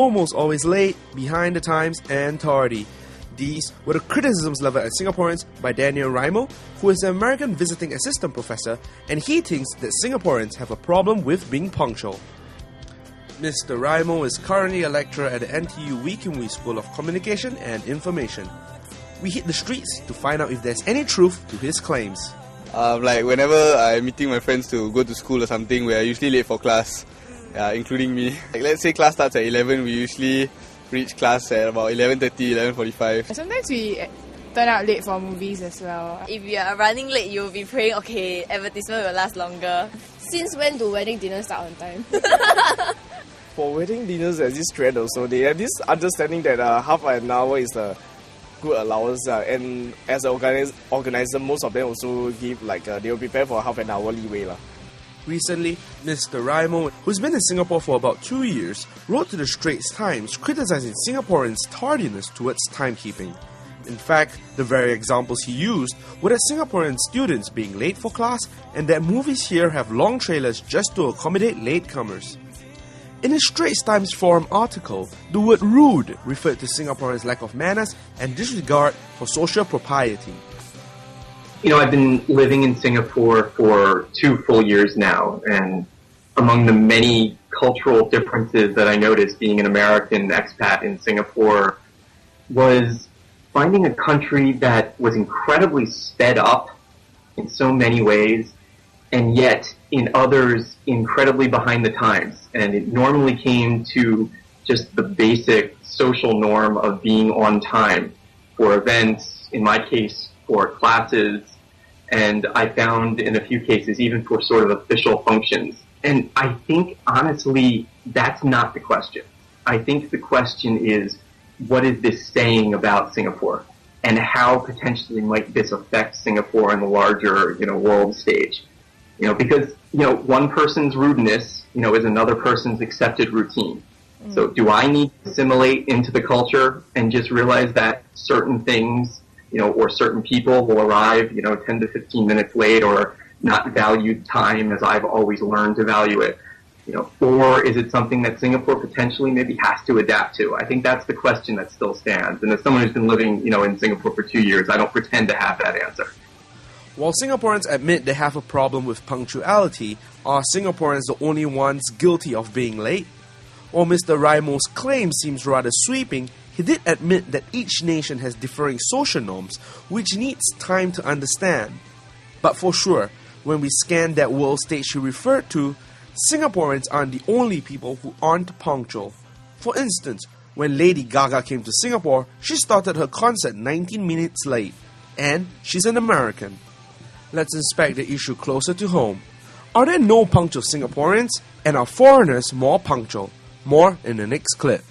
almost always late, behind the times, and tardy. These were the criticisms leveled at Singaporeans by Daniel Reimold, who is an American visiting assistant professor, and he thinks that Singaporeans have a problem with being punctual. Mr. Reimold is currently a lecturer at the NTU Wee Kim Wee School of Communication and Information. We hit the streets to find out if there's any truth to his claims. Like whenever I'm meeting my friends to go to school or something, we are usually late for class, including me. Like, let's say class starts at 11, we usually reach class at about 11:30, 11:45. Sometimes we turn out late for movies as well. If you are running late, you'll be praying, okay, advertisement will last longer. Since when do wedding dinners start on time? For wedding dinners, there's this trend also. They have this understanding that half an hour is a good allowance, and as an organizer, most of them also give they will prepare for half an hour leeway. Recently, Mr. Reimold, who's been in Singapore for about 2 years, wrote to the Strait Times criticizing Singaporeans' tardiness towards timekeeping. In fact, the very examples he used were that Singaporean students being late for class and that movies here have long trailers just to accommodate latecomers. In his Strait Times forum article, the word rude referred to Singaporeans' lack of manners and disregard for social propriety. I've been living in Singapore for 2 full years now, and among the many cultural differences that I noticed being an American expat in Singapore was finding a country that was incredibly sped up in so many ways, and yet in others incredibly behind the times. And it normally came to just the basic social norm of being on time for events, in my case for classes, and I found in a few cases even for sort of official functions. And I think honestly that's not the question. I think the question is, what is this saying about Singapore? And how potentially might this affect Singapore in the larger, world stage? Because, one person's rudeness, is another person's accepted routine. So do I need to assimilate into the culture and just realize that certain things, or certain people will arrive, 10 to 15 minutes late or not value time as I've always learned to value it? Or is it something that Singapore potentially maybe has to adapt to? I think that's the question that still stands. And as someone who's been living, in Singapore for 2 years, I don't pretend to have that answer. While Singaporeans admit they have a problem with punctuality, are Singaporeans the only ones guilty of being late? While Mr. Reimold's claim seems rather sweeping, he did admit that each nation has differing social norms, which needs time to understand. But for sure, when we scan that world stage he referred to, Singaporeans aren't the only people who aren't punctual. For instance, when Lady Gaga came to Singapore, she started her concert 19 minutes late. And she's an American. Let's inspect the issue closer to home. Are there no punctual Singaporeans? And are foreigners more punctual? More in the next clip.